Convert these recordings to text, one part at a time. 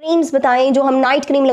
Creams बताएं जो हम नाइट क्रीम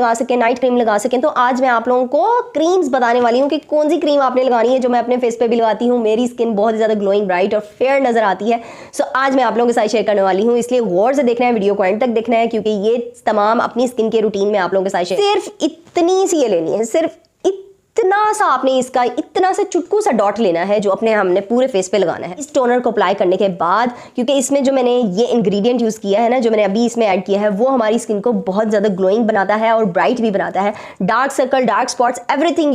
लगा सकें। तो आज मैं आप लोगों को क्रीम्स बताने वाली हूँ कि कौन सी क्रीम आपने लगानी है जो मैं अपने फेस पे भी लगाती हूँ। मेरी स्किन बहुत ज़्यादा ग्लोइंग, ब्राइट और फेयर नजर आती है। सो आज मैं आप लोगों के साथ शेयर करने वाली हूँ, इसलिए गौर से देखना है, वीडियो को एंड तक देखना है, क्योंकि ये तमाम अपनी स्किन के रूटीन में आप लोगों के साथ शेयर। सिर्फ इतनी सी ये लेनी है, सिर्फ इतना सा आपने इसका इतना सा चुटकू सा डॉट लेना है जो हमने पूरे फेस पे लगाना है। इस टोनर को अप्लाई करने के बाद, क्योंकि इसमें जो मैंने ये इंग्रेडिएंट यूज़ किया है ना, जो मैंने अभी इसमें ऐड किया है, वो हमारी स्किन को बहुत ज़्यादा ग्लोइंग बनाता है और ब्राइट भी बनाता है। Dark circle, dark spots, everything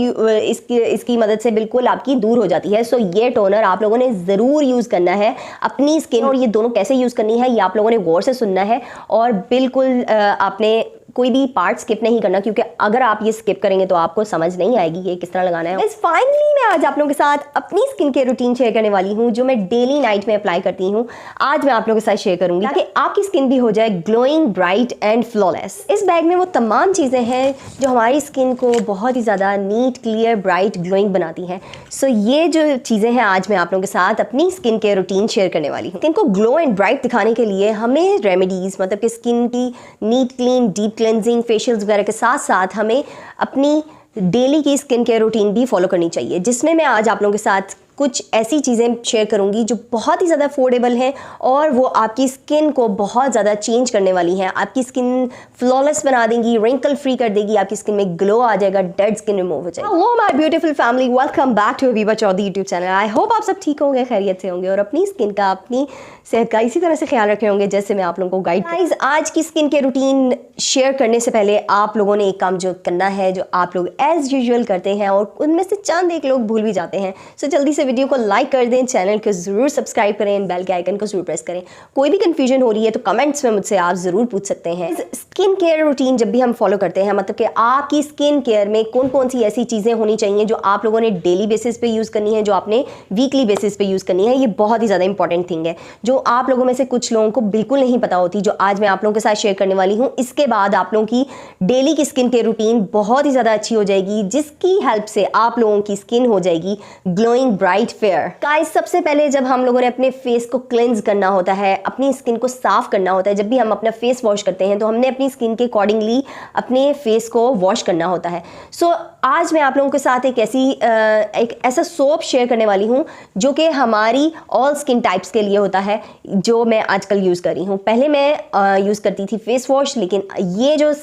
इसकी मदद से बिल्कुल आपकी दूर हो जाती है। सो ये टोनर आप लोगों ने ज़रूर यूज़ करना है अपनी स्किन, और ये दोनों कैसे यूज़ करनी है ये आप लोगों ने गौर से सुनना है और बिल्कुल आपने कोई भी पार्ट स्किप नहीं करना, क्योंकि अगर आप ये स्किप करेंगे तो आपको समझ नहीं आएगी ये किस तरह लगाना है। फाइनली मैं आज आप लोगों के साथ अपनी स्किन केयर रूटीन शेयर करने वाली हूँ जो मैं डेली नाइट में अप्लाई करती हूँ। आज मैं आप लोगों के साथ शेयर करूंगी ताकि आपकी स्किन भी हो जाए ग्लोइंग, ब्राइट एंड फ्लॉलेस। इस बैग में वो तमाम चीज़ें हैं जो हमारी स्किन को बहुत ही ज़्यादा नीट, क्लियर, ब्राइट, ग्लोइंग बनाती हैं। सो ये जो चीज़ें हैं आज मैं आप लोगों के साथ अपनी स्किन केयर रूटीन शेयर करने वाली हूँ। स्किन को ग्लो एंड ब्राइट दिखाने के लिए हमें रेमेडीज़, मतलब कि स्किन की neat, clean, deep cleansing, facials वगैरह के साथ साथ हमें अपनी डेली की स्किन केयर रूटीन भी फॉलो करनी चाहिए, जिसमें मैं आज आप लोगों के साथ कुछ ऐसी चीज़ें शेयर करूंगी जो बहुत ही ज़्यादा अफोर्डेबल हैं और वो आपकी स्किन को बहुत ज़्यादा चेंज करने वाली हैं। आपकी स्किन फ्लॉलेस बना देंगी, रिंकल फ्री कर देगी, आपकी स्किन में ग्लो आ जाएगा, डेड स्किन रिमूव हो जाएगी। Hello my beautiful family, welcome back to Habiba Chaudhary YouTube channel. I hope आप सब ठीक होंगे, खैरियत से होंगे और अपनी स्किन का, अपनी सेहत का इसी तरह से ख्याल रखे होंगे जैसे मैं आप लोगों को गाइड। गाइस, आज की स्किन के रूटीन शेयर करने से पहले आप लोगों ने एक काम जो करना है, जो आप लोग एज यूजुअल करते हैं और उनमें से चंद एक लोग भूल भी जाते हैं। सो जल्दी से वीडियो को लाइक कर दें, चैनल को जरूर सब्सक्राइब करें, बेल के आइकन को जरूर प्रेस करें। कोई भी कंफ्यूजन हो रही है तो कमेंट्स में मुझसे आप जरूर पूछ सकते हैं। स्किन केयर रूटीन जब भी हम फॉलो करते हैं, मतलब कि आपकी स्किन केयर में कौन कौन सी ऐसी चीज़ें होनी चाहिए जो आप लोगों ने डेली बेसिस पे यूज़ करनी है, जो आपने वीकली बेसिस पे यूज़ करनी है, ये बहुत ही ज़्यादा इंपॉर्टेंट थिंग है जो आप लोगों में से कुछ लोगों को बिल्कुल नहीं पता होती, जो आज मैं आप लोगों के साथ शेयर करने वाली हूँ। इसके बाद आप लोगों की डेली की स्किन केयर रूटीन बहुत ही ज़्यादा अच्छी हो जाएगी, जिसकी हेल्प से आप लोगों की स्किन हो जाएगी ग्लोइंग, ब्राइट, फेयर। गाइस, सबसे पहले जब हम लोगों ने अपने फेस को क्लेंज करना होता है, अपनी स्किन को साफ करना होता है, जब भी हम अपना फेस वॉश करते हैं तो हमने अपनी स्किन के अकॉर्डिंगली अपने फेस को वॉश करना होता है। सो आज मैं आप लोगों के साथ एक ऐसा सोप शेयर करने वाली हूँ जो कि हमारी ऑल स्किन टाइप्स के लिए होता है, जो मैं आजकल यूज़ कर रही हूँ। पहले मैं यूज़ करती थी फेस वॉश, लेकिन ये जो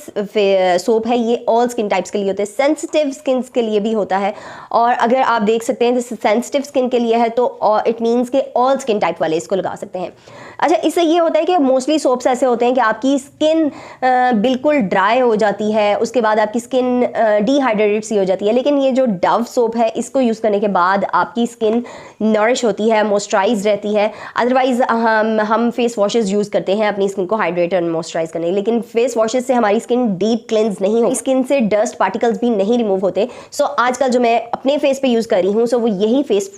सोप है ये ऑल स्किन टाइप्स के लिए होता है, सेंसिटिव स्किन के लिए भी होता है। और अगर आप देख सकते हैं जैसे सेंसिटिव स्किन के लिए है तो इट मीन्स के ऑल स्किन टाइप वाले इसको लगा सकते हैं। अच्छा, इससे ये होता है कि मोस्टली सोप्स ऐसे होते हैं कि आपकी स्किन बिल्कुल ड्राई हो जाती है, उसके बाद आपकी स्किन डिहाइड्रेटेड सी हो जाती है, लेकिन ये जो डव सोप है इसको यूज़ करने के बाद आपकी स्किन नरिश होती है, मॉइस्चराइज रहती है। अदरवाइज हम फेस वॉशेस यूज़ करते हैं अपनी स्किन को हाइड्रेट और मॉइस्चराइज करने, लेकिन फेस वॉशेस से हमारी स्किन डीप क्लेंस नहीं होती, स्किन से डस्ट पार्टिकल्स भी नहीं रिमूव होते। सो आजकल जो मैं अपने फेस पे यूज़ कर रही हूँ, सो वो यही फेस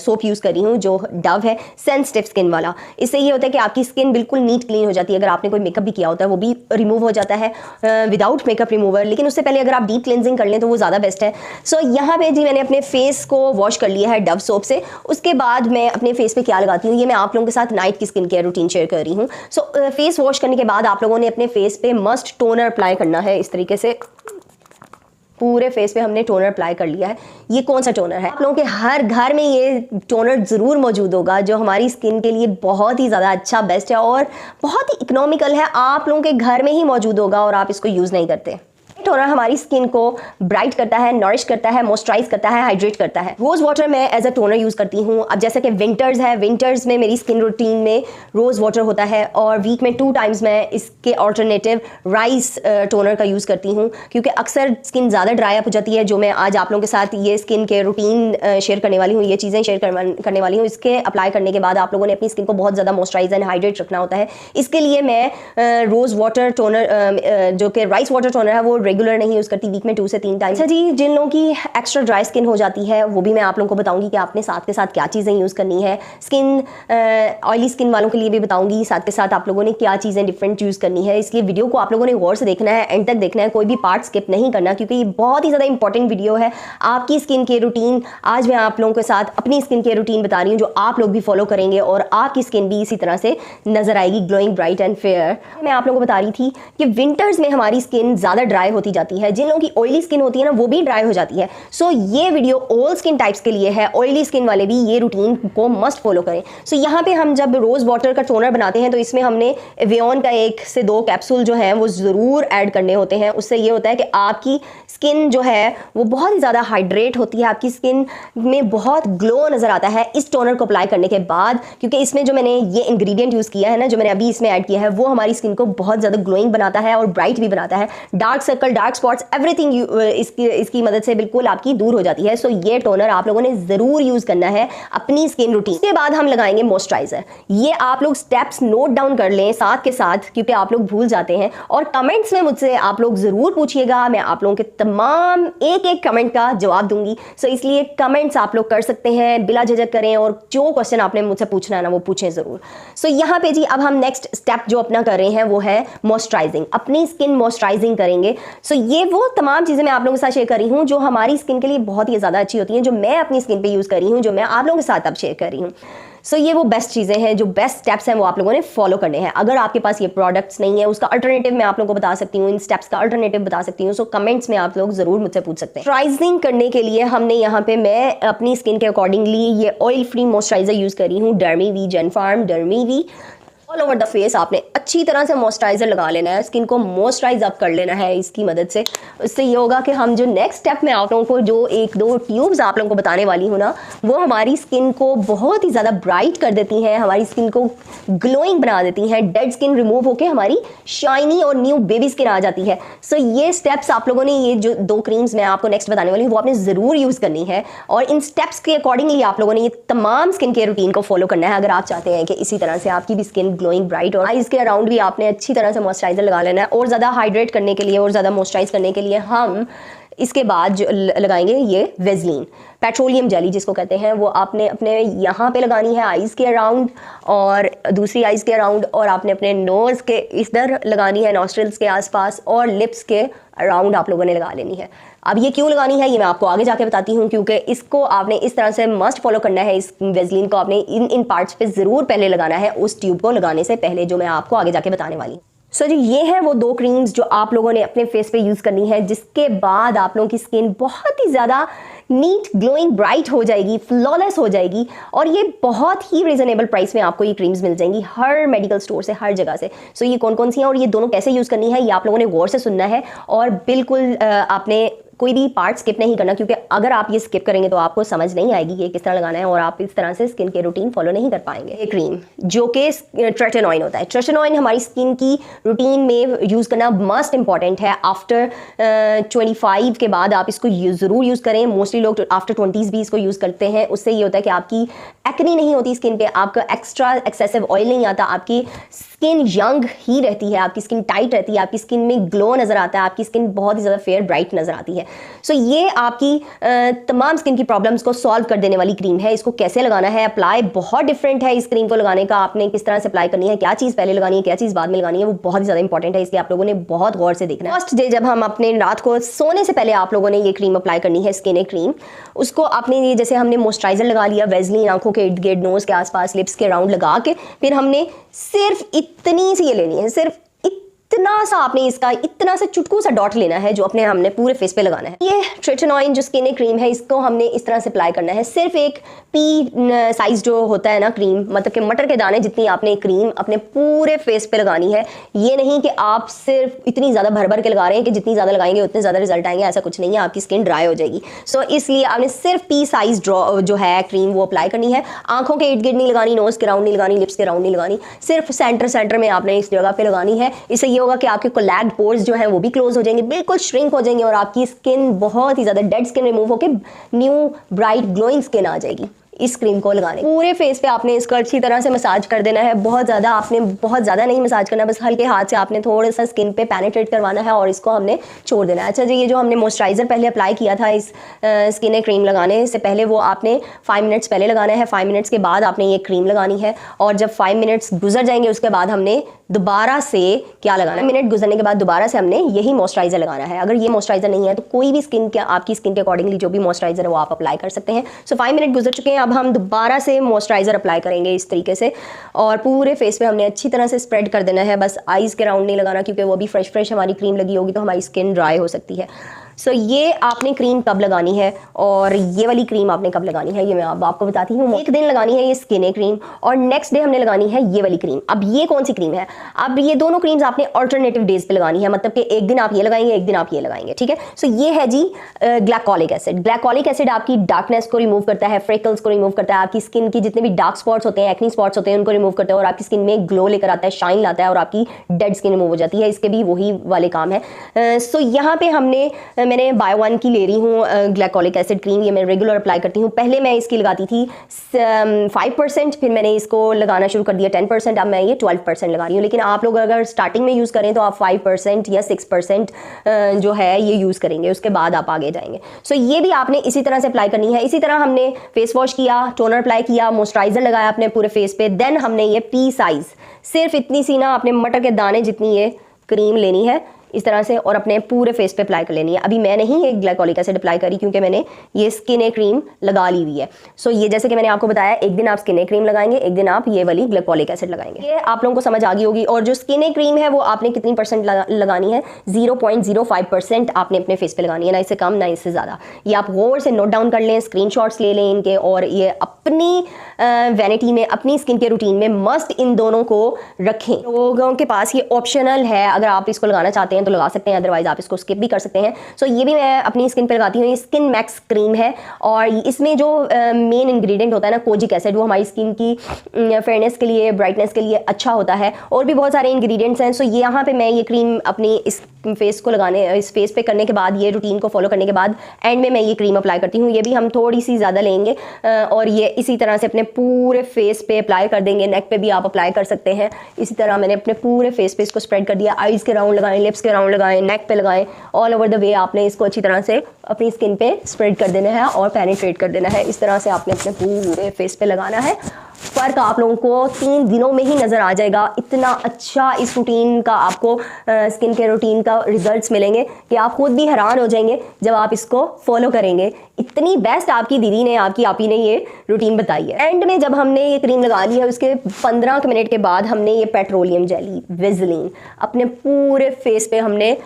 सोप यूज़ कर रही हूँ जो डव है, सेंसिटिव स्किन वाला। इससे ये होता है कि आपकी स्किन बिल्कुल नीट क्लीन हो जाती है। अगर आपने कोई मेकअप भी किया होता है वो भी रिमूव हो जाता है विदाउट मेकअप रिमूवर, लेकिन उससे पहले अगर आप डीप क्लेंजिंग कर लें तो वो ज़्यादा बेस्ट है। सो यहाँ पे जी मैंने अपने फेस को वॉश कर लिया है डव सोप से। उसके बाद मैं अपने फेस पे क्या लगाती हूँ, ये मैं आप लोगों के साथ नाइट की स्किन केयर रूटीन शेयर कर रही हूँ। सो फेस वॉश करने के बाद आप लोगों ने अपने फेस पे मस्ट टोनर अप्लाई करना है। इस तरीके से पूरे फेस पे हमने टोनर अप्लाई कर लिया है। ये कौन सा टोनर है, आप लोगों के हर घर में ये टोनर ज़रूर मौजूद होगा, जो हमारी स्किन के लिए बहुत ही ज़्यादा अच्छा, बेस्ट है और बहुत ही इकोनॉमिकल है। आप लोगों के घर में ही मौजूद होगा और आप इसको यूज़ नहीं करते। टोनर हमारी स्किन को ब्राइट करता है, नरिश करता है, मॉइस्चराइज करता है, हाइड्रेट करता है। रोज़ वाटर मैं एज अ टोनर यूज़ करती हूँ। अब जैसे कि विंटर्स है, विंटर्स में मेरी स्किन रूटीन में रोज़ वाटर होता है और वीक में 2 टाइम्स मैं इसके ऑल्टरनेटिव राइस टोनर का यूज़ करती हूँ, क्योंकि अक्सर स्किन ज़्यादा ड्राई अप हो जाती है। जो मैं आज आप लोगों के साथ ये स्किन के रूटीन शेयर करने वाली हूँ, ये चीज़ें शेयर करने वाली हूँ, इसके अप्लाई करने के बाद आप लोगों ने अपनी स्किन को बहुत ज़्यादा मॉइस्चराइज एंड हाइड्रेट रखना होता है। इसके लिए मैं रोज़ वाटर टोनर जो कि राइस वाटर टोनर है वो रेगुलर नहीं यूज़ करती, वीक में 2 से 3 टाइम। अच्छा जी, जिन लोगों की एक्स्ट्रा ड्राई स्किन हो जाती है वो भी मैं आप लोगों को बताऊंगी कि आपने साथ के साथ क्या चीज़ें यूज़ करनी है। स्किन ऑयली स्किन वालों के लिए भी बताऊंगी, साथ के साथ आप लोगों ने क्या चीज़ें डिफरेंट यूज़ करनी है। इसलिए वीडियो को आप लोगों ने गौर से देखना है, एंड तक देखना है, कोई भी पार्ट स्किप नहीं करना, क्योंकि ये बहुत ही ज़्यादा इंपॉर्टेंट वीडियो है। आपकी स्किन केयर रूटीन आज मैं आप लोगों के साथ अपनी स्किन केयर रूटीन बता रही हूँ जो आप लोग भी फॉलो करेंगे और आपकी स्किन भी इसी तरह से नजर आएगी, ग्लोइंग, ब्राइट एंड फेयर। मैं आप लोगों को बता रही थी कि विंटर्स में हमारी स्किन ज़्यादा ड्राई होती जाती है, जिन लोगों की ऑयली स्किन होती है ना वो भी ड्राई हो जाती है। सो ये वीडियो ऑल स्किन टाइप्स के लिए है, ऑयली स्किन वाले भी ये रूटीन को मस्ट फॉलो करें। सो यहाँ पे हम जब रोज़ वाटर का टोनर बनाते हैं तो इसमें हमने एवियन का 1 से 2 कैप्सूल जो है वो ज़रूर ऐड करने होते हैं। उससे ये होता है कि आपकी स्किन जो है वो बहुत ही ज़्यादा हाइड्रेट होती है, आपकी स्किन में बहुत ग्लो नज़र आता है इस टोनर को अप्लाई करने के बाद, क्योंकि इसमें जो मैंने ये इंग्रेडिएंट यूज़ किया है ना, जो मैंने अभी इसमें ऐड किया है, वो हमारी स्किन को बहुत ज़्यादा ग्लोइंग बनाता है और ब्राइट भी बनाता है। Dark circle, dark spots, everything इसकी मदद से बिल्कुल आपकी दूर हो जाती है। सो ये टोनर आप लोगों ने ज़रूर यूज़ करना है अपनी स्किन रूटीन। इसके बाद हम लगाएंगे मॉइस्चराइजर। ये आप लोग स्टेप्स नोट डाउन कर लें साथ के साथ, क्योंकि आप लोग भूल जाते हैं, और कमेंट्स में मुझसे आप लोग ज़रूर पूछिएगा, मैं आप लोगों के तमाम एक कमेंट का जवाब दूंगी। सो इसलिए कमेंट्स आप लोग कर सकते हैं, बिला झिझक करें, और जो क्वेश्चन आपने मुझसे पूछना है ना वो पूछें ज़रूर। सो यहाँ पे जी अब हम नेक्स्ट स्टेप जो अपना कर रहे हैं वो है मॉइस्चराइजिंग, अपनी स्किन मॉइस्चराइजिंग करेंगे। सो ये वो तमाम चीज़ें मैं आप लोगों के साथ शेयर कर रही हूँ जो हमारी स्किन के लिए बहुत ही ज़्यादा अच्छी होती हैं, जो मैं अपनी स्किन पे यूज़ कर रही हूँ, जो मैं आप लोगों के साथ अब शेयर कर रही हूँ। सो ये वो बेस्ट चीज़ें हैं, जो बेस्ट स्टेप्स हैं वो आप लोगों ने फॉलो करने हैं। अगर आपके पास ये प्रोडक्ट्स नहीं है, उसका अल्टरनेटिव मैं आप लोगों को बता सकती हूँ, इन स्टेप्स का अल्टरनेटिव बता सकती हूँ। सो कमेंट्स में आप लोग ज़रूर मुझसे पूछ सकते हैं। मॉइस्चराइजिंग करने के लिए हमने यहाँ पे मैं अपनी स्किन के अकॉर्डिंगली ये ऑयल फ्री मॉइस्चराइजर यूज़ कर रही हूँ, डर्मीवी, जेनफार्म डर्मीवी। ऑल ओवर द फेस आपने अच्छी तरह से मॉइस्चराइजर लगा लेना है, स्किन को मॉइस्चराइज अप कर लेना है इसकी मदद से। इससे ये होगा कि हम जो नेक्स्ट स्टेप में आप लोगों को जो 1-2 ट्यूब्स आप लोगों को बताने वाली हूँ ना, वो हमारी स्किन को बहुत ही ज़्यादा ब्राइट कर देती हैं, हमारी स्किन को ग्लोइंग बना देती हैं, डेड स्किन रिमूव होकर हमारी शाइनी और न्यू बेबी स्किन आ जाती है। सो ये स्टेप्स आप लोगों ने, ये जो 2 क्रीम्स मैं आपको नेक्स्ट बताने वाली हूँ वो आपने ज़रूर यूज़ करनी है, और इन स्टेप्स के अकॉर्डिंगली आप लोगों ने ये तमाम स्किन केयर रूटीन को फॉलो करना है अगर आप चाहते हैं कि इसी तरह से आपकी भी स्किन ग्लोइंग, ब्राइट, और आईज के अराउंड भी आपने अच्छी तरह से मॉइस्चराइजर लगा लेना है। और ज़्यादा हाइड्रेट करने के लिए और ज़्यादा मॉइस्चराइज करने के लिए हम इसके बाद जो लगाएंगे ये वेज़लीन पेट्रोलियम जेली जिसको कहते हैं, वो आपने अपने यहाँ पे लगानी है आईज़ के अराउंड, और दूसरी आईज़ के अराउंड, और आपने अपने नोज़ के इधर लगानी है, नॉस्ट्रिल्स के आसपास, और लिप्स के अराउंड आप लोगों ने लगा लेनी है। अब ये क्यों लगानी है ये मैं आपको आगे जाके बताती हूँ, क्योंकि इसको आपने इस तरह से मस्ट फॉलो करना है। इस वेज़लीन को आपने इन पार्ट्स पे ज़रूर पहले लगाना है, उस ट्यूब को लगाने से पहले, जो मैं आपको आगे जाके बताने वाली हूँ। सो जी ये है वो 2 क्रीम्स जो आप लोगों ने अपने फेस पे यूज़ करनी है, जिसके बाद आप लोगों की स्किन बहुत ही ज़्यादा नीट, ग्लोइंग, ब्राइट हो जाएगी, फ्लॉलेस हो जाएगी, और ये बहुत ही रीजनेबल प्राइस में आपको ये क्रीम्स मिल जाएंगी हर मेडिकल स्टोर से, हर जगह से। सो ये कौन कौन सी हैं और ये दोनों कैसे यूज़ करनी है ये आप लोगों ने गौर से सुनना है, और बिल्कुल आपने कोई भी पार्ट स्किप नहीं करना, क्योंकि अगर आप ये स्किप करेंगे तो आपको समझ नहीं आएगी कि किस तरह लगाना है, और आप इस तरह से स्किन के रूटीन फॉलो नहीं कर पाएंगे। ये क्रीम जो कि ट्रेटेनॉइन होता है, ट्रेटेनॉइन हमारी स्किन की रूटीन में यूज़ करना मस्ट इंपॉर्टेंट है। आफ्टर 25 के बाद आप इसको ज़रूर यूज़ करें। मोस्टली लोग आफ्टर 20s भी इसको यूज़ करते हैं। उससे ये होता है कि आपकी एक्ने नहीं होती स्किन पे, आपका एक्स्ट्रा एक्सेसिव ऑयल नहीं आता, आपकी स्किन यंग ही रहती है, आपकी स्किन टाइट रहती है, आपकी स्किन में ग्लो नज़र आता है, आपकी स्किन बहुत ही ज़्यादा फेयर, ब्राइट नज़र आती है। सो ये आपकी तमाम स्किन की प्रॉब्लम्स को सॉल्व कर देने वाली क्रीम है। इसको कैसे लगाना है, अप्लाई बहुत डिफरेंट है इस क्रीम को लगाने का, आपने किस तरह से अप्लाई करनी है, क्या चीज़ पहले लगानी है, क्या चीज़ बाद में लगानी है, वो बहुत ही ज़्यादा इंपॉर्टेंट है, इसलिए आप लोगों ने बहुत गौर से देखना है। फर्स्ट डे जब हम अपने रात को सोने से पहले आप लोगों ने ये क्रीम अप्लाई करनी है, स्किन क्रीम। उसको आपने ये जैसे हमने मॉइस्चराइजर लगा लिया, वेज़लीन आंखों के इर्द गिर्द, नोज़ के आसपास, लिप्स के राउंड लगा के, फिर हमने सिर्फ इतनी सी ये लेनी है, सिर्फ इतना सा आपने इसका इतना सा चुटकू सा डॉट लेना है जो हमने पूरे फेस पे लगाना है। ये ट्रेटेनॉइन जो स्किन क्रीम है, इसको हमने इस तरह से अप्लाई करना है। सिर्फ एक पी साइज जो होता है ना क्रीम, मतलब कि मटर के दाने जितनी आपने क्रीम अपने पूरे फेस पे लगानी है। ये नहीं कि आप सिर्फ इतनी ज़्यादा भर भर के लगा रहे हैं कि जितनी ज़्यादा लगाएंगे उतने ज़्यादा रिजल्ट आएंगे, ऐसा कुछ नहीं है, आपकी स्किन ड्राई हो जाएगी। सो इसलिए आपने सिर्फ पी साइज जो है क्रीम वो अप्लाई करनी है। आंखों के इर्द गिर्द नहीं लगानी, नोज़ के राउंड नहीं लगानी, लिप्स के राउंड नहीं लगानी, सिर्फ सेंटर में आपने इस जगह पे लगानी है। इससे ये होगा कि आपके कोलैग्ड पोर्स जो हैं वो भी क्लोज हो जाएंगे, बिल्कुल श्रिंक हो जाएंगे, और आपकी स्किन बहुत ही ज़्यादा डेड स्किन रिमूव होकर न्यू ब्राइट ग्लोइंग स्किन आ जाएगी। इस क्रीम को लगाने। पूरे फेस पे आपने इसको अच्छी तरह से मसाज कर देना है। बहुत ज़्यादा नहीं मसाज करना, बस हल्के हाथ से आपने थोड़ा सा स्किन पे पेनिट्रेट करवाना है और इसको हमने छोड़ देना है। अच्छा जी, ये जो हमने मॉइस्चराइज़र पहले अप्लाई किया था इस स्किन क्रीम लगाने से पहले, वो आपने 5 मिनट्स पहले लगाना है। 5 मिनट्स के बाद आपने ये क्रीम लगानी है और जब 5 मिनट्स गुजर जाएंगे उसके बाद हमने दोबारा से क्या लगाना है, मिनट गुजरने के बाद दोबारा से हमने यही मॉइस्चराइज़र लगाना है। अगर ये मॉइस्चराइज़र नहीं है तो कोई भी स्किन के आपकी स्किन के अकॉर्डिंगली जो भी मॉइस्चराइज़र है वो आप अप्लाई कर सकते हैं। सो 5 मिनट गुजर चुके हैं, अब हम दोबारा से मॉइस्चराइज़र अप्लाई करेंगे इस तरीके से और पूरे फेस पे हमने अच्छी तरह से स्प्रेड कर देना है। बस आईज़ के राउंड नहीं लगाना क्योंकि वो भी फ्रेश हमारी क्रीम लगी होगी तो हमारी स्किन ड्राई हो सकती है। सो ये आपने क्रीम कब लगानी है और ये वाली क्रीम आपने कब लगानी है ये मैं आपको बताती हूँ। एक दिन लगानी है ये स्किन क्रीम और नेक्स्ट डे हमने लगानी है ये वाली क्रीम। अब ये कौन सी क्रीम है, अब ये दोनों क्रीम्स आपने अल्टरनेटिव डेज पे लगानी है, मतलब कि एक दिन आप ये लगाएंगे एक दिन आप ये लगाएंगे, ठीक है। सो ये है जी ग्लाइकोलिक एसिड। ग्लाइकोलिक एसिड आपकी डार्कनेस को रिमूव करता है, फ्रेकल्स को रिमूव करता है, आपकी स्किन की जितने भी डार्क स्पॉट्स होते हैं, एक्नी स्पॉट्स होते हैं उनको रिमूव करता है और आपकी स्किन में ग्लो लेकर आता है, शाइन लाता है और आपकी डेड स्किन रिमूव हो जाती है। इसके भी वही वाले काम है। सो यहाँ पे मैंने बाय वन की ले रही हूँ ग्लाइकोलिक एसिड क्रीम। ये मैं रेगुलर अप्लाई करती हूँ। पहले मैं इसकी लगाती थी 5%, फिर मैंने इसको लगाना शुरू कर दिया 10%, अब मैं ये 12% लगा रही हूँ। लेकिन आप लोग अगर स्टार्टिंग में यूज़ करें तो आप 5% या 6% जो है ये यूज़ करेंगे, उसके बाद आप आगे जाएंगे। सो ये भी आपने इसी तरह से अप्लाई करनी है। इसी तरह हमने फेस वॉश किया, टोनर अप्लाई किया, मॉइस्चराइजर लगाया अपने पूरे फेस पे, देन हमने ये पी साइज सिर्फ इतनी सी ना अपने मटर के दाने जितनी ये क्रीम लेनी है इस तरह से और अपने पूरे फेस पे अप्लाई कर लेनी है। अभी मैं नहीं एक ग्लाइकोलिक एसिड अप्लाई करी क्योंकि मैंने ये स्किन क्रीम लगा ली हुई है। सो ये जैसे कि मैंने आपको बताया, एक दिन आप स्किन क्रीम लगाएंगे, एक दिन आप ये वाली ग्लाइकोलिक एसिड लगाएंगे। ये आप लोगों को समझ आ गई होगी। और जो स्किन क्रीम है वो आपने कितनी परसेंट लगानी है, 0.05% आपने अपने फेस पे लगानी है, ना इससे कम ना इससे ज़्यादा। ये आप गौर से नोट डाउन कर लें, स्क्रीनशॉट्स ले लें इनके और ये अपनी वैनिटी में, अपनी स्किन के रूटीन में मस्ट इन दोनों को रखें। लोगों के पास ये ऑप्शनल है, अगर आप इसको लगाना चाहते हैं तो लगा सकते हैं, अदरवाइज आप इसको स्किप भी कर सकते हैं। सो ये भी मैं अपनी स्किन पे लगाती हूँ। ये स्किन मैक्स क्रीम है और इसमें जो मेन इंग्रेडिएंट होता है ना कोजिक एसिड, वो हमारी स्किन की फेयरनेस के लिए, ब्राइटनेस के लिए अच्छा होता है। और भी बहुत सारे इंग्रेडिएंट्स हैं। सो यहाँ पे मैं ये क्रीम अपनी इस फेस को लगाने, इस फेस पे करने के बाद, ये रूटीन को फॉलो करने के बाद एंड में मैं ये क्रीम अप्लाई करती हूँ। ये भी हम थोड़ी सी ज़्यादा लेंगे और ये इसी तरह से अपने पूरे फेस पे अप्लाई कर देंगे। नेक पे भी आप अप्लाई कर सकते हैं। इसी तरह मैंने अपने पूरे फेस पे इसको स्प्रेड कर दिया। आईज के राउंड लगाएं, लिप्स के राउंड लगाएं, नेक पे लगाएं, ऑल ओवर द वे आपने इसको अच्छी तरह से अपनी स्किन पे स्प्रेड कर देना है और पेनिट्रेट कर देना है। इस तरह से आपने अपने पूरे फेस पे लगाना है। फ़र्क आप लोगों को 3 दिनों में ही नज़र आ जाएगा। इतना अच्छा इस रूटीन का आपको स्किन केयर रूटीन का रिजल्ट्स मिलेंगे कि आप खुद भी हैरान हो जाएंगे जब आप इसको फॉलो करेंगे। इतनी बेस्ट आपकी दीदी ने, आपकी आपी ने ये रूटीन बताई है। एंड में जब हमने ये क्रीम लगा ली है उसके 15 मिनट के बाद हमने ये पेट्रोलियम जेली वेज़लिन अपने पूरे फेस पे हमने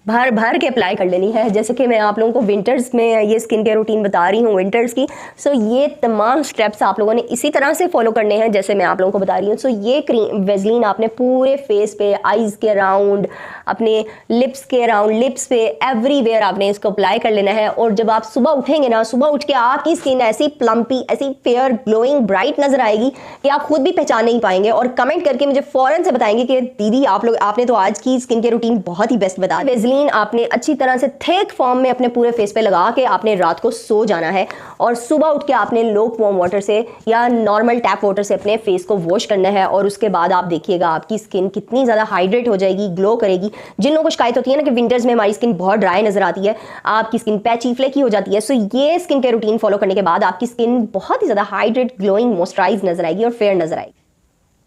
भर के अप्लाई कर लेनी है। जैसे कि मैं आप लोगों को विंटर्स में ये स्किन केयर रूटीन बता रही हूँ विंटर्स की। सो ये तमाम स्टेप्स आप लोगों ने इसी तरह से फॉलो करने हैं जैसे मैं आप लोगों को बता रही हूँ। सो ये क्रीम वेज़लिन आपने पूरे फेस पे, आईज के अराउंड, अपने लिप्स के अराउंड, लिप्स पे, एवरीवेयर आपने इसको अप्लाई कर लेना है। और जब आप सुबह उठेंगे ना, सुबह उठ के आपकी स्किन ऐसी प्लम्पी, ऐसी फेयर, ग्लोइंग, ब्राइट नजर आएगी कि आप खुद भी पहचान नहीं पाएंगे और कमेंट करके मुझे फौरन से बताएंगे कि दीदी आपने तो आज की स्किन केयर रूटीन बहुत ही बेस्ट बता दी। आपने अच्छी तरह से थिक फॉर्म में अपने पूरे फेस पे लगा के आपने रात को सो जाना है और सुबह उठ के आपने लोक वार्म वाटर से या नॉर्मल टैप वाटर से अपने फेस को वॉश करना है। और उसके बाद आप देखिएगा आपकी स्किन कितनी ज़्यादा हाइड्रेट हो जाएगी, ग्लो करेगी। जिन लोगों को शिकायत होती है ना कि विंटर्स में हमारी स्किन बहुत ड्राई नजर आती है, आपकी स्किन पैची फ्लेकी हो जाती है, सो ये स्किन केयर रूटीन फॉलो करने के बाद आपकी स्किन बहुत ही ज़्यादा हाइड्रेट, ग्लोइंग, मॉइस्चराइज नजर आएगी और फेयर नजर आएगी।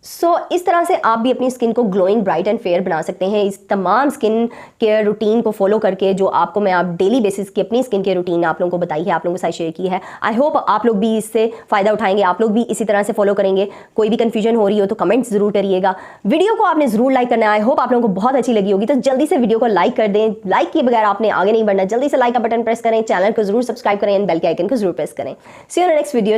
सो इस तरह से आप भी अपनी स्किन को ग्लोइंग, ब्राइट एंड फेयर बना सकते हैं इस तमाम स्किन केयर रूटीन को फॉलो करके, जो आपको मैं आप डेली बेसिस की अपनी स्किन केयर रूटीन आप लोगों को बताई है, आप लोगों के साथ शेयर की है। आई होप आप लोग भी इससे फ़ायदा उठाएंगे, आप लोग भी इसी तरह से फॉलो करेंगे। कोई भी कन्फ्यूजन हो रही हो तो कमेंट जरूर करिएगा। वीडियो को आपने जरूर लाइक करना है। आई होप आप लोगों को बहुत अच्छी लगी होगी। तो जल्दी से वीडियो को लाइक कर दें। लाइक किए बगैर आपने आगे नहीं बढ़ना। जल्दी से लाइक का बटन प्रेस करें, चैनल को जरूर सब्सक्राइब करें एंड बेल के आइकन को जरूर प्रेस करें। See you in the next video.